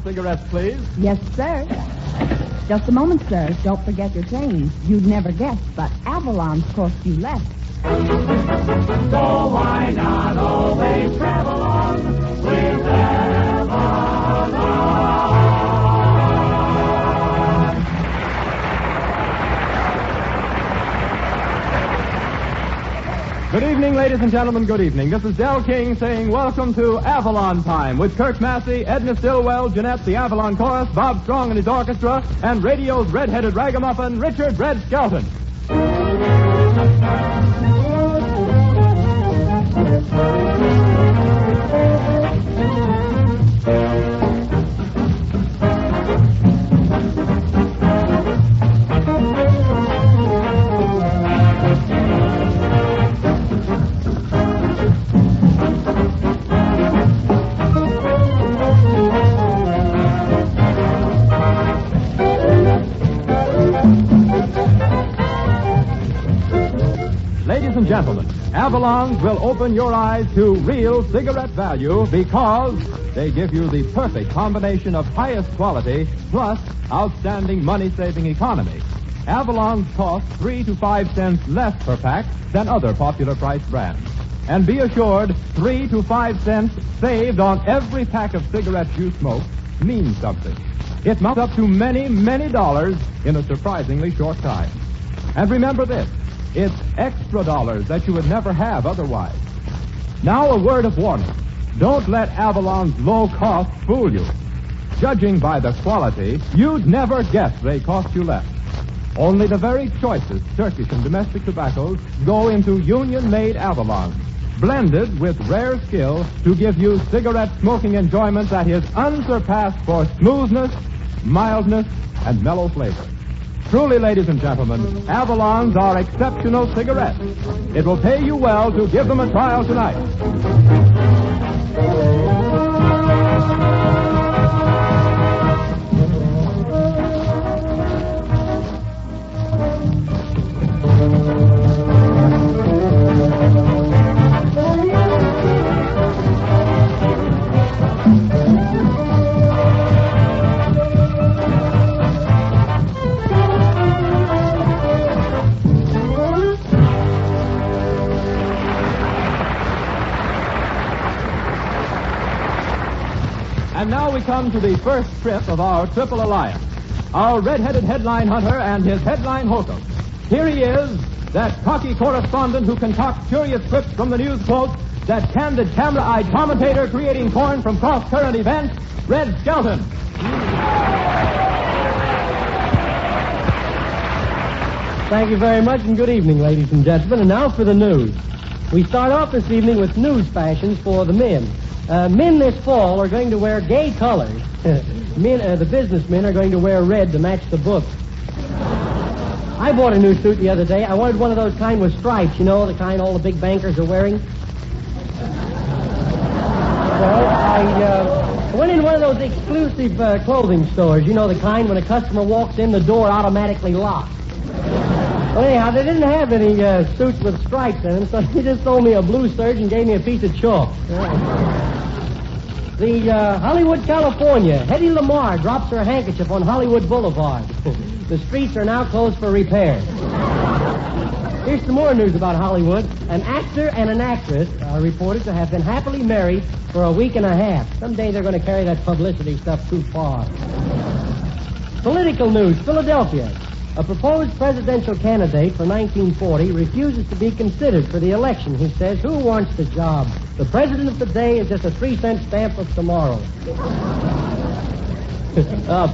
cigarettes, please. Yes, sir. Just a moment, sir. Don't forget your change. You'd never guess, but Avalon's cost you less. So why not always travel on with Avalon? Good evening, ladies and gentlemen, good evening. This is Del King saying welcome to Avalon Time with Kirk Massey, Edna Stillwell, Jeanette, the Avalon Chorus, Bob Strong and his orchestra, and radio's red-headed ragamuffin, Richard Red Skelton. Ladies and gentlemen, Avalons will open your eyes to real cigarette value because they give you the perfect combination of highest quality plus outstanding money-saving economy. Avalons cost 3 to 5 cents less per pack than other popular price brands. And be assured, 3 to 5 cents saved on every pack of cigarettes you smoke means something. It mounts up to many, many dollars in a surprisingly short time. And remember this. It's extra dollars that you would never have otherwise. Now a word of warning. Don't let Avalon's low cost fool you. Judging by the quality, you'd never guess they cost you less. Only the very choicest Turkish and domestic tobaccos go into union-made Avalons, blended with rare skill to give you cigarette smoking enjoyment that is unsurpassed for smoothness, mildness, and mellow flavor. Truly, ladies and gentlemen, Avalons are exceptional cigarettes. It will pay you well to give them a trial tonight. And now we come to the first trip of our Triple Alliance. Our red-headed headline hunter and his headline host. Here he is, that cocky correspondent who concocts curious scripts from the news quotes, that candid camera-eyed commentator creating corn from cross-current events, Red Skelton. Thank you very much, and good evening, ladies and gentlemen. And now for the news. We start off this evening with news fashions for the men. Men this fall are going to wear gay colors. The businessmen are going to wear red to match the book. I bought a new suit the other day. I wanted one of those kind with stripes, you know, the kind all the big bankers are wearing. Well, I went in one of those exclusive clothing stores, you know, the kind when a customer walks in, the door automatically locks. Well, anyhow, they didn't have any suits with stripes in them, so he just sold me a blue serge and gave me a piece of chalk. The Hollywood, California. Hedy Lamarr drops her handkerchief on Hollywood Boulevard. The streets are now closed for repair. Here's some more news about Hollywood. An actor and an actress are reported to have been happily married for a week and a half. Someday they're going to carry that publicity stuff too far. Political news. Philadelphia. A proposed presidential candidate for 1940 refuses to be considered for the election. He says, who wants the job? The president of today is just a 3-cent stamp of tomorrow.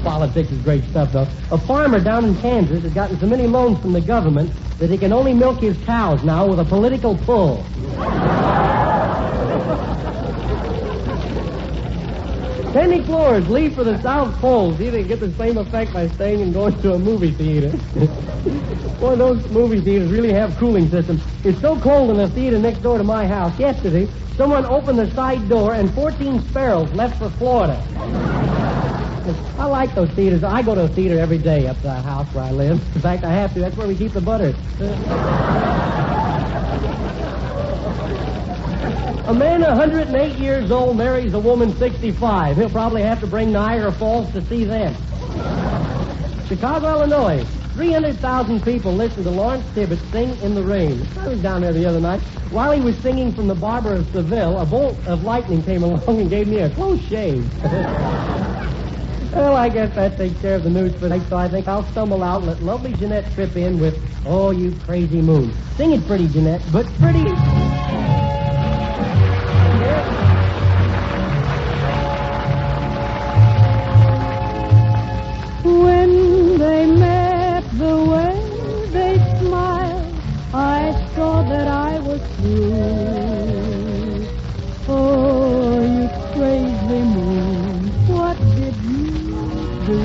Politics is great stuff, though. A farmer down in Kansas has gotten so many loans from the government that he can only milk his cows now with a political pull. Penny floors leave for the South Pole. See, they get the same effect by staying and going to a movie theater. Boy, those movie theaters really have cooling systems. It's so cold in the theater next door to my house. Yesterday, someone opened the side door and 14 sparrows left for Florida. I like those theaters. I go to a theater every day up to the house where I live. In fact, I have to. That's where we keep the butter. A man 108 years old marries a woman 65. He'll probably have to bring Niagara Falls to see them. Chicago, Illinois. 300,000 people listen to Lawrence Tibbett sing in the rain. I was down there the other night. While he was singing from The Barber of Seville, a bolt of lightning came along and gave me a close shave. Well, I guess that takes care of the news for tonight, so I think I'll stumble out and let lovely Jeanette trip in with Oh, You Crazy Moon. Sing it pretty, Jeanette, but pretty. When they met, the way they smiled, I saw that I was through. Oh, you crazy moon, what did you do?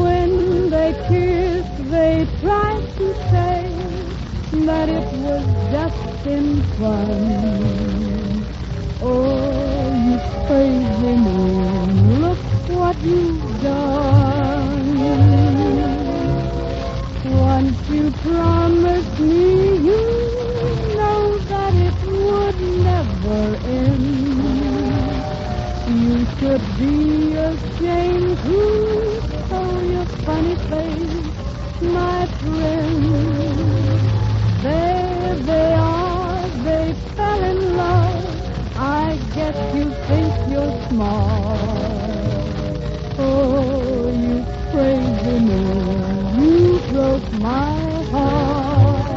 When they kissed, they tried to say that it was just in fun. Oh, you crazy moon, look what you've done. Once you promised me, you know that it would never end. You should be ashamed to show your funny face, my friend. There they are, they fell in love. I guess you think you're smart. Oh, you crazy moon, you broke my heart.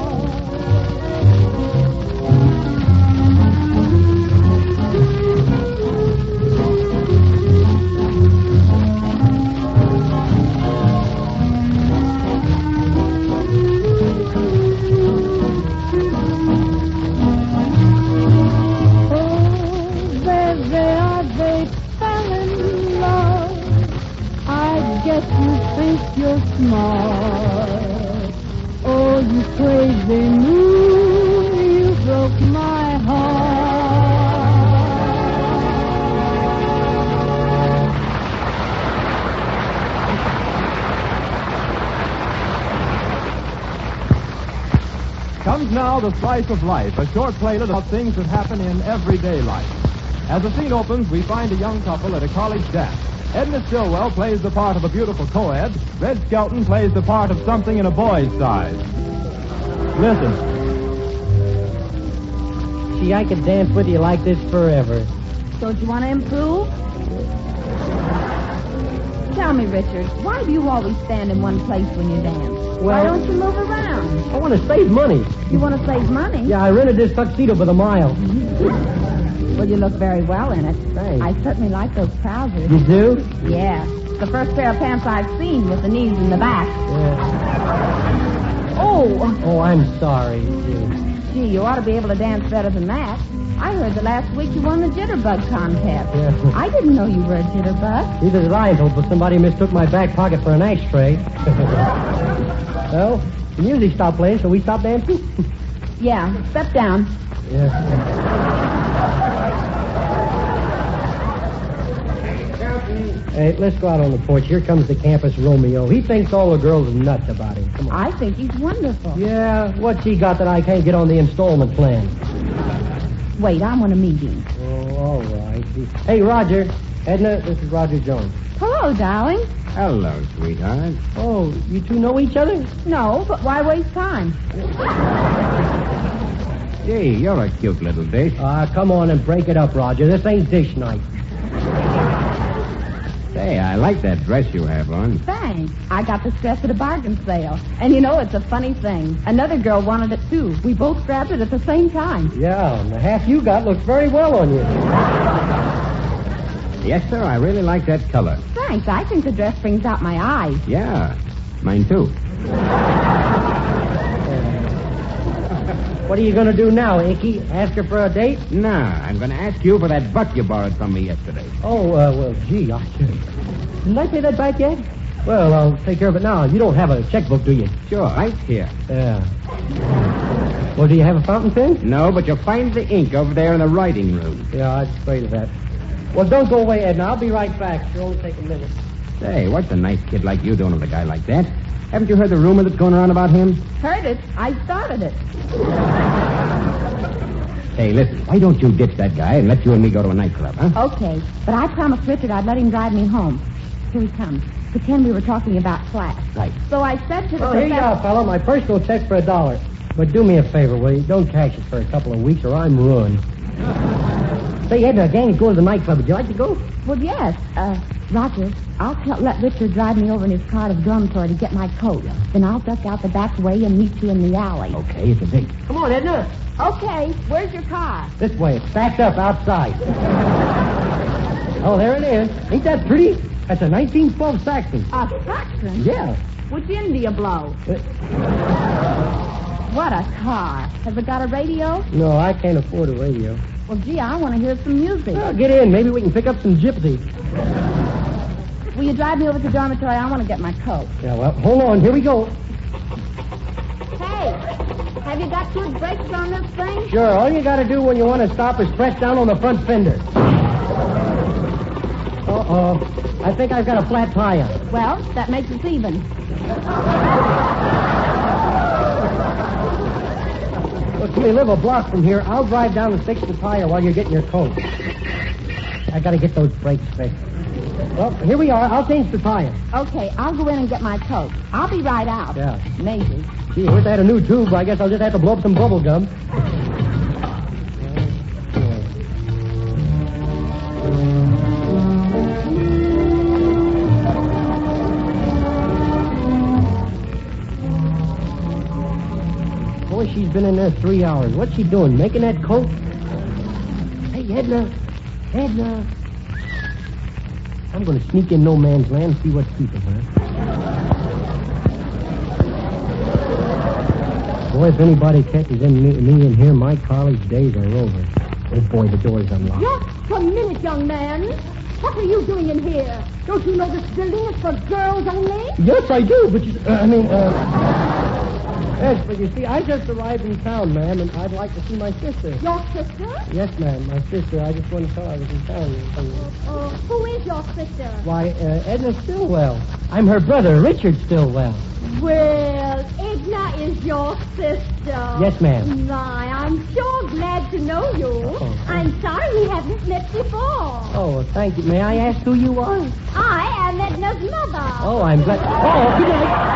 You're smart. Oh, you crazy moon, you broke my heart. Comes now the Slice of Life, a short playlet about things that happen in everyday life. As the scene opens, we find a young couple at a college dance. Edna Stillwell plays the part of a beautiful co-ed. Red Skelton plays the part of something in a boy's size. Listen. Gee, I could dance with you like this forever. Don't you want to improve? Tell me, Richard, why do you always stand in one place when you dance? Why don't you move around? I want to save money. You want to save money? Yeah, I rented this tuxedo for the mile. Well, you look very well in it. Thanks. I certainly like those trousers. You do? Yeah. It's the first pair of pants I've seen with the knees in the back. Yeah. Oh! Oh, I'm sorry. Gee, you ought to be able to dance better than that. I heard that last week you won the jitterbug contest. Yeah. I didn't know you were a jitterbug. Neither did I until somebody mistook my back pocket for an ashtray. Well, the music stopped playing, so we stopped dancing? Yeah, step down. Yeah. Hey, let's go out on the porch. Here comes the campus Romeo. He thinks all the girls are nuts about him. Come on. I think he's wonderful. Yeah, what's he got that I can't get on the installment plan? Wait, I want to meet him. Oh, all right. Hey, Roger. Edna, this is Roger Jones. Hello, darling. Hello, sweetheart. Oh, you two know each other? No, but why waste time? Gee, you're a cute little dish. Come on and break it up, Roger. This ain't dish night. Say, I like that dress you have on. Thanks. I got this dress at a bargain sale. And you know, it's a funny thing. Another girl wanted it, too. We both grabbed it at the same time. Yeah, and the half you got looks very well on you. Yes, sir, I really like that color. Thanks. I think the dress brings out my eyes. Yeah, mine too. What are you going to do now, Inky? Ask her for a date? Nah, I'm going to ask you for that buck you borrowed from me yesterday. Oh, well, gee, didn't I pay that back yet? Well, I'll take care of it now. You don't have a checkbook, do you? Sure, right here. Yeah. Well, do you have a fountain pen? No, but you'll find the ink over there in the writing room. Yeah, I was afraid of that. Well, don't go away, Edna. I'll be right back. It'll only take a minute. Say, what's a nice kid like you doing with a guy like that? Haven't you heard the rumor that's going around about him? Heard it. I started it. Hey, listen, why don't you ditch that guy and let you and me go to a nightclub, huh? Okay, but I promised Richard I'd let him drive me home. Here he comes. Pretend we were talking about class. Right. So I said to the Here you are, fella. My personal check for $1. But do me a favor, will you? Don't cash it for a couple of weeks or I'm ruined. Say, Edna, gang's going to the nightclub. Would you like to go? Well, yes. Roger, I'll let Richard drive me over in his car to the dormitory to get my coat. Then I'll duck out the back way and meet you in the alley. Okay, it's a date. Come on, Edna. Okay, where's your car? This way. It's stacked up outside. Oh, there it is. Ain't that pretty? That's a 1912 Saxon. A Saxon? Yeah. Which end do you blow? What a car. Has it got a radio? No, I can't afford a radio. Well, gee, I want to hear some music. Well, get in. Maybe we can pick up some gypsy. Will you drive me over to the dormitory? I want to get my coat. Yeah, well, hold on. Here we go. Hey, have you got good brakes on this thing? Sure. All you got to do when you want to stop is press down on the front fender. Uh-oh. I think I've got a flat tire. Well, that makes us even. Look, we live a block from here. I'll drive down and fix the tire while you're getting your coat. I got to get those brakes fixed. Well, here we are. I'll change the tire. Okay, I'll go in and get my coat. I'll be right out. Yeah. Maybe. Gee, I wish I had a new tube. I guess I'll just have to blow up some bubble gum. Boy, she's been in there 3 hours. What's she doing? Making that coat? Hey, Edna. Edna. I'm going to sneak in no man's land and see what's keeping her. Boy, if anybody catches me in here, my college days are over. Oh, boy, the door's unlocked. Just a minute, young man. What are you doing in here? Don't you know this building is for girls only? Yes, I do, but yes, but you see, I just arrived in town, ma'am, and I'd like to see my sister. Your sister? Yes, ma'am, my sister. I just want to tell her I was in town. Who is your sister? Why, Edna Stillwell. I'm her brother, Richard Stillwell. Well, Edna is your sister. Yes, ma'am. My, I'm sure glad to know you. Oh, I'm sorry we haven't met before. Oh, thank you. May I ask who you are? I am Edna's mother. Oh, I'm glad. Oh, good night.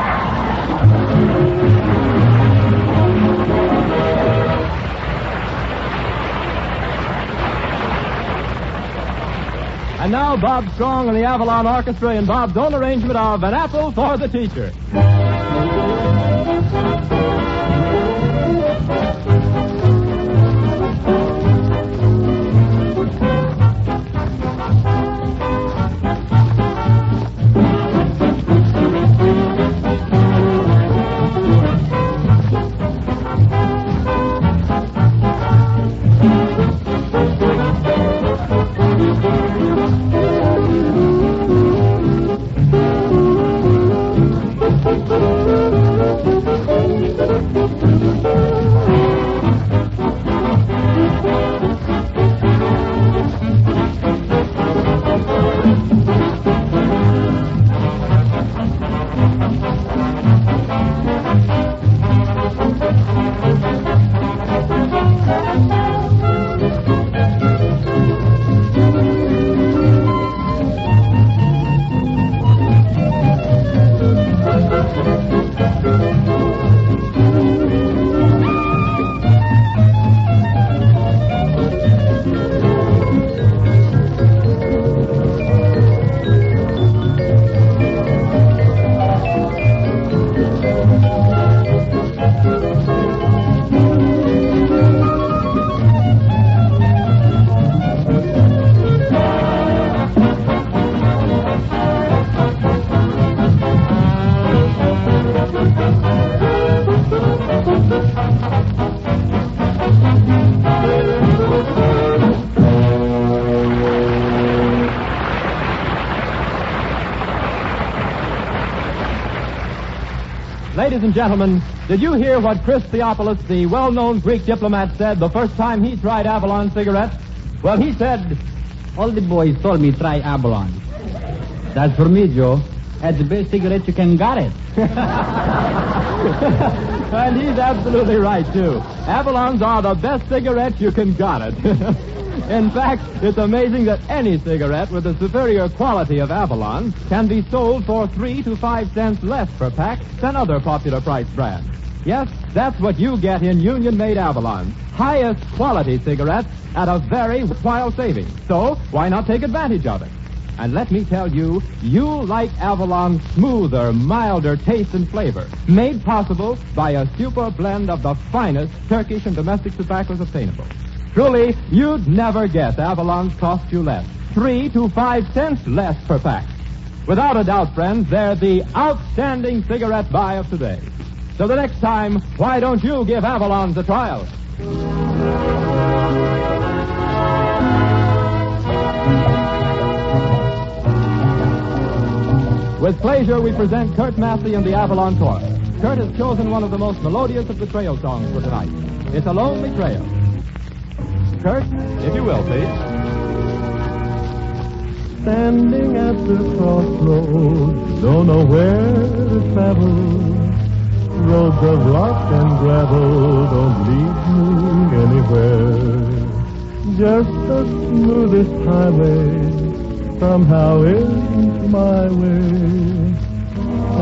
And now Bob Strong and the Avalon Orchestra in Bob's own arrangement of An Apple for the Teacher. Ladies and gentlemen, did you hear what Chris Theophilus, the well-known Greek diplomat, said the first time he tried Avalon cigarettes? Well, he said, all the boys told me try Avalon. That's for me, Joe. That's the best cigarette you can get it. And he's absolutely right, too. Avalons are the best cigarettes you can got it. In fact, it's amazing that any cigarette with the superior quality of Avalon can be sold for 3 to 5 cents less per pack than other popular price brands. Yes, that's what you get in Union-made Avalon. Highest quality cigarettes at a very worthwhile saving. So, why not take advantage of it? And let me tell you, you'll like Avalon's smoother, milder taste and flavor, made possible by a super blend of the finest Turkish and domestic tobaccos obtainable. Truly, you'd never guess Avalon's cost you less. 3 to 5 cents less per pack. Without a doubt, friends, they're the outstanding cigarette buy of today. So the next time, why don't you give Avalon's a trial? With pleasure, we present Kurt Massey and the Avalon Chorus. Kurt has chosen one of the most melodious of the trail songs for tonight. It's A Lonely Trail. Kurt, if you will, please. Standing at the crossroads, don't know where to travel. Roads of rock and gravel don't lead me anywhere. Just the smoothest highway somehow isn't my way,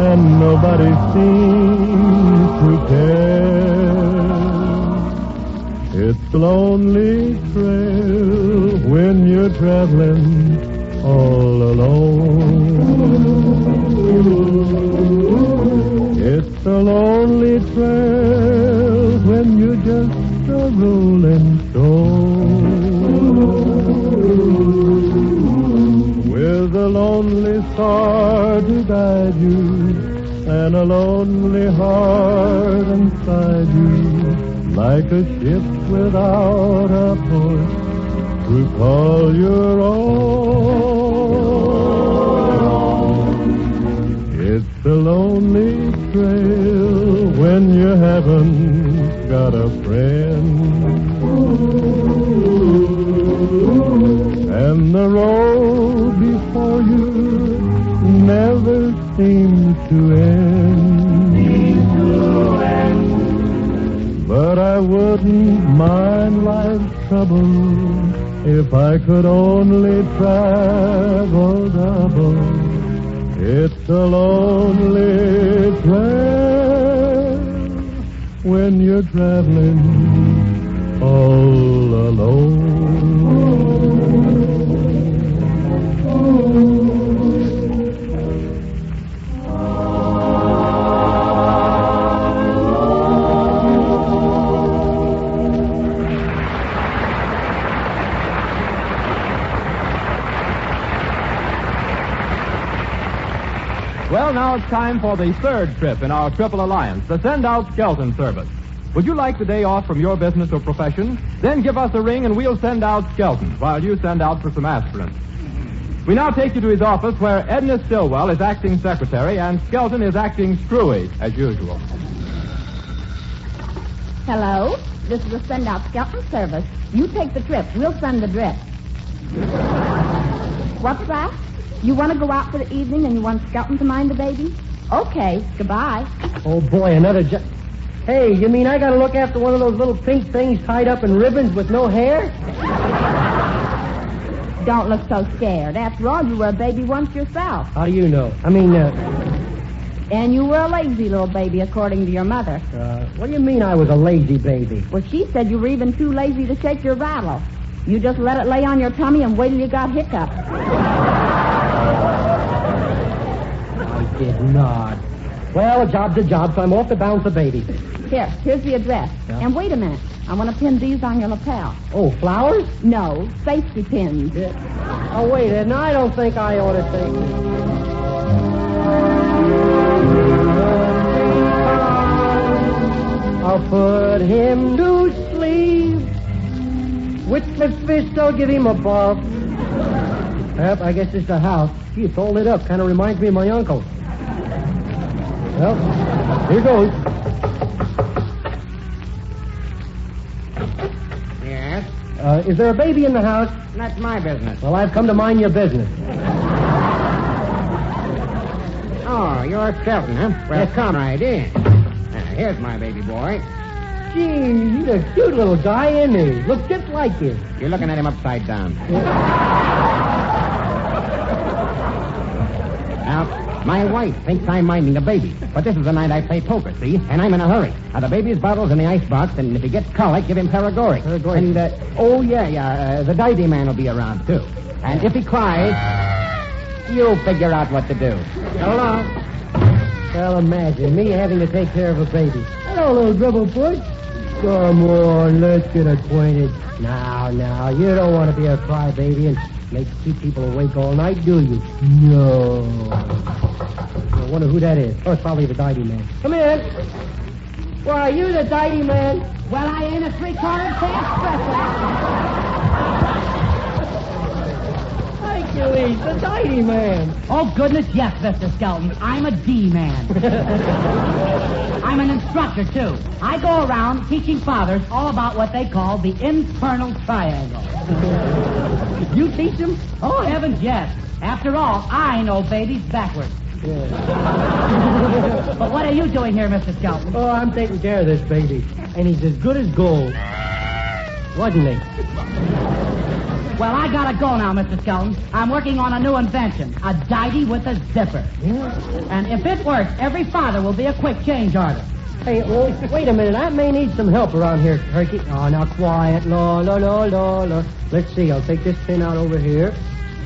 and nobody seems to care. It's a lonely trail when you're traveling all alone. It's a lonely trail when you're just a rolling stone. With a lonely star to guide you, and a lonely heart inside you, like a ship without a port to call your own. It's a lonely trail when you haven't got a friend, and the road before you never seems to end. But I wouldn't mind life's trouble if I could only travel double. It's a lonely trail when you're traveling all alone. Well, now it's time for the third trip in our Triple Alliance, the Send-Out Skelton service. Would you like the day off from your business or profession? Then give us a ring and we'll send out Skelton while you send out for some aspirin. We now take you to his office where Edna Stillwell is acting secretary and Skelton is acting screwy, as usual. Hello? This is the Send-Out Skelton service. You take the trip. We'll send the drip. What's that? You want to go out for the evening and you want Skelton to mind the baby? Okay, goodbye. Oh, boy, another Hey, you mean I got to look after one of those little pink things tied up in ribbons with no hair? Don't look so scared. After all, you were a baby once yourself. How do you know? And you were a lazy little baby, according to your mother. What do you mean I was a lazy baby? Well, she said you were even too lazy to shake your rattle. You just let it lay on your tummy and wait till you got hiccups. I did not. Well, a job's a job, so I'm off to bounce the baby. Here's the address. Yeah. And wait a minute. I want to pin these on your lapel. Oh, flowers? No, safety pins. Yeah. Oh, wait, Edna, I don't think I ought to take them. I'll put him to sleep. With the fist, I'll give him a bump. Yep, I guess it's the house. Gee, it's all lit up. Kind of reminds me of my uncle. Well, here goes. Yes? Is there a baby in the house? That's my business. Well, I've come to mind your business. Oh, you're Skelton, huh? Well, Yes. come right in. Here's my baby boy. Gee, he's a cute little guy, isn't he? Looks just like you. You're looking at him upside down. Now, my wife thinks I'm minding the baby, but this is the night I play poker, see? And I'm in a hurry. Now, the baby's bottle's in the icebox, and if he gets colic, give him Paregoric. And, the diety man will be around, too. And if he cries, you'll figure out what to do. So long. Well, imagine me having to take care of a baby. Hello, little dribble push. Come on, let's get acquainted. Now, you don't want to be a crybaby and keep people awake all night, do you? No. I wonder who that is. Oh, it's probably the diety man. Come in. Well, are you the diety man? Well, I ain't a three-quarter espresso. Hercules, the diety man. Oh, goodness, yes, Mr. Skelton. I'm a D-man. I'm an instructor, too. I go around teaching fathers all about what they call the infernal triangle. You teach them? Oh, heavens, yes. After all, I know babies backwards. Yeah. But what are you doing here, Mr. Skelton? Oh, I'm taking care of this baby. And he's as good as gold. Wasn't he? Well, I gotta go now, Mr. Skelton. I'm working on a new invention, a diety with a zipper. Yeah. And if it works, every father will be a quick change artist. Hey, well, wait a minute. I may need some help around here, Turkey. Oh, now, quiet. No. Let's see. I'll take this pin out over here.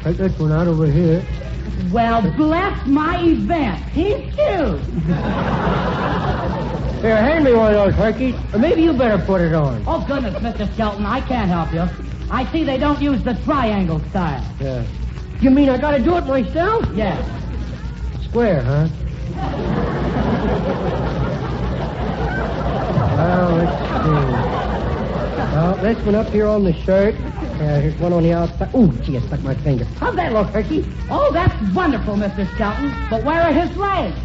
Take this one out over here. Well, bless my event. He's cute. Here, hand me one of those, Turkey. Or maybe you better put it on. Oh, goodness, Mr. Skelton, I can't help you. I see they don't use the triangle style. Yeah. You mean I gotta do it myself? Yes. Square, huh? Well, let's see. Well, this one up here on the shirt. Here's one on the outside. Ooh, gee, I stuck my finger. How's that look, Turkey? Oh, that's wonderful, Mr. Skelton. But where are his legs?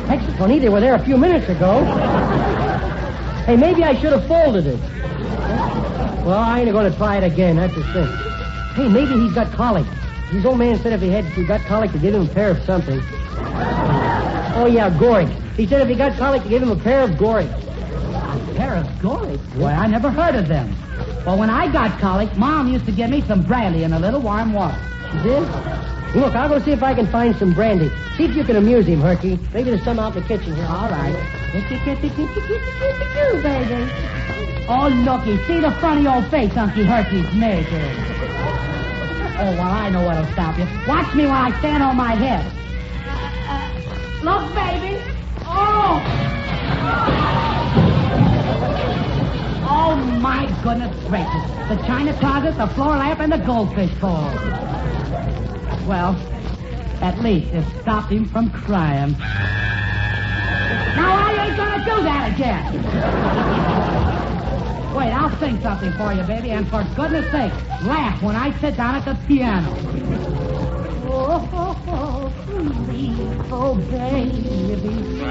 That's funny. They were there a few minutes ago. Hey, maybe I should have folded it. Well, I ain't going to try it again. That's the thing. Hey, maybe he's got colic. His old man said if he got colic to give him a pair of something. Oh, yeah, Goric. He said if he got colic to give him a pair of Goric. A pair of Goric? Why, I never heard of them. Well, when I got colic, Mom used to give me some brandy in a little warm water. She did? Look, I'll go see if I can find some brandy. See if you can amuse him, Herky. Maybe there's some out in the kitchen here. All right. Baby. Oh, looky. See the funny old face Unky Herky's making. Oh, well, I know what'll stop you. Watch me when I stand on my head. Look, baby. Oh! Oh, my goodness gracious. The china closet, the floor lamp, and the goldfish bowl. Well, at least it stopped him from crying. Now, I ain't gonna do that again. Wait, I'll sing something for you, baby, and for goodness sake, laugh when I sit down at the piano. Oh, please, oh, baby.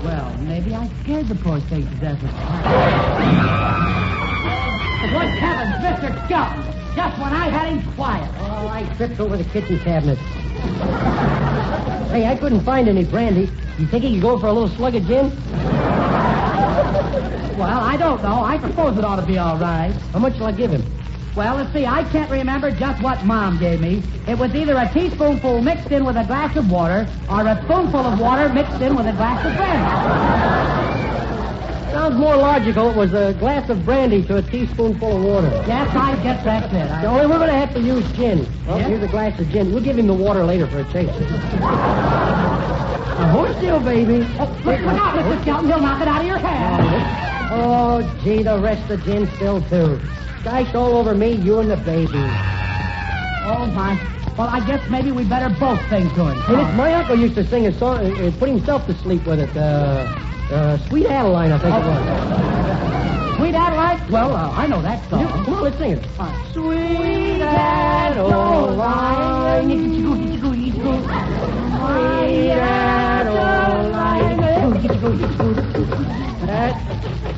Well, maybe I scared the poor thing to death. Good heavens, Mr. Skelton! Just when I had him quiet. Oh, I tripped over the kitchen cabinet. Hey, I couldn't find any brandy. You think he could go for a little slug of gin? Well, I don't know. I suppose it ought to be all right. How much will I give him? Well, let's see. I can't remember just what Mom gave me. It was either a teaspoonful mixed in with a glass of water or a spoonful of water mixed in with a glass of brandy. Sounds more logical. It was a glass of brandy to a teaspoonful of water. Yes, I guess that's it. Only we're going to have to use gin. Well, yes? Here's a glass of gin. We'll give him the water later for a taste. Now, hold still, baby. Look out, Mr. Skelton. He'll knock it out of your hand. Oh, gee, the rest of the gin's still, too. Gosh, all over me, you and the baby. Oh, my. Well, I guess maybe we better both sing to him. Hey, my uncle used to sing a song, put himself to sleep with it. Sweet Adeline, I think it was. Sweet Adeline? Well, I know that song. Come on, let's sing it. Sweet Adeline. Sweet Adeline.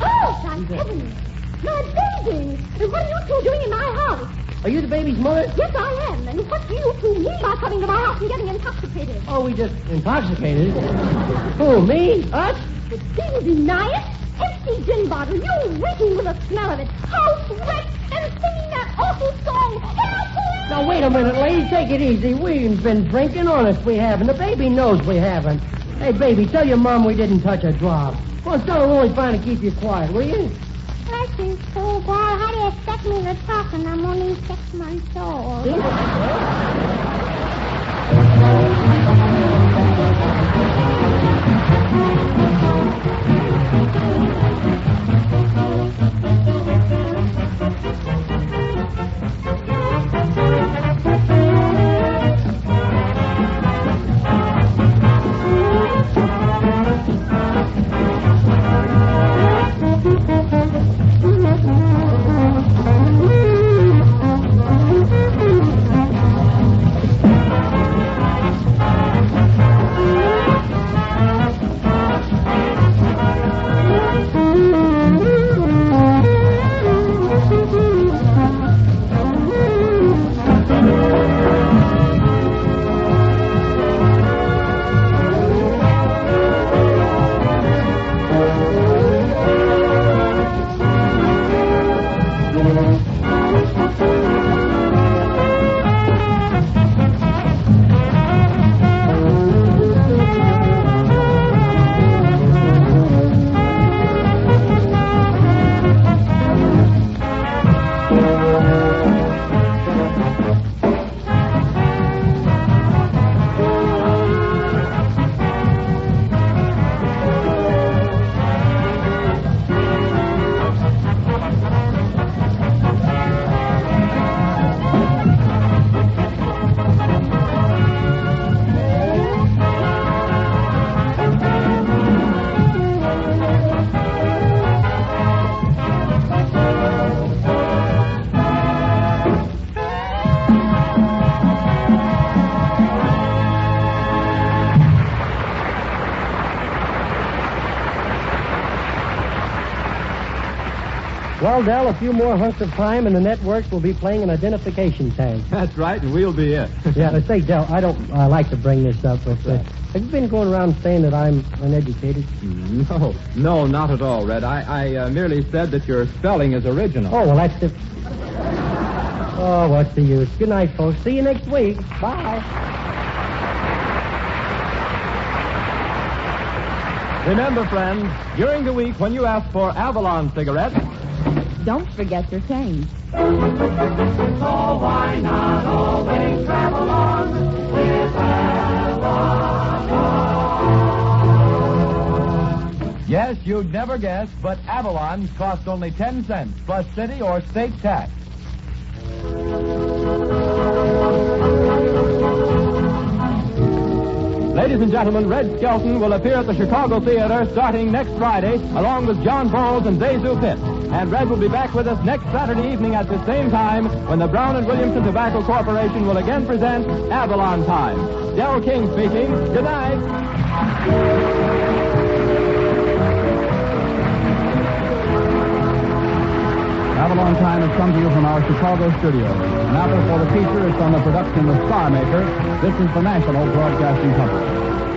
Oh, thank heavens. My baby. baby's mother? Yes, I am. And what do you two mean by coming to my house and getting intoxicated? Oh, we just intoxicated. Who, me? Us? Do you deny it? Empty gin bottle. You reeking with the smell of it. House wrecked and singing that awful song. Help, please! Now, wait a minute, lady. Take it easy. We've been drinking. Honest, we haven't. The baby knows we haven't. Hey, baby, tell your mom we didn't touch a drop. Well, tell her we're only trying to keep you quiet, will you? Listen, schoolboy, how do you expect me to talk when I'm only 6 months old? Well, Del, a few more hunks of time and the network will be playing an identification tag. That's right, and we'll be it. Yeah, let's say, Del, I don't like to bring this up, but have you been going around saying that I'm uneducated? No, not at all, Red. I merely said that your spelling is original. Oh, well, that's the... Oh, what's the use? Good night, folks. See you next week. Bye. Remember, friends, during the week when you ask for Avalon cigarettes, don't forget your change. So why not always travel on with Avalon? yes, you'd never guess, but Avalons cost only 10 cents plus city or state tax. Ladies and gentlemen, Red Skelton will appear at the Chicago Theater starting next Friday, along with John Bowles and Zazu Pitt. And Red will be back with us next Saturday evening at the same time when the Brown and Williamson Tobacco Corporation will again present Avalon Time. Del King speaking. Good night. Avalon Time has come to you from our Chicago studio. Now, for the feature, it's on the production of Star Maker. This is the National Broadcasting Company.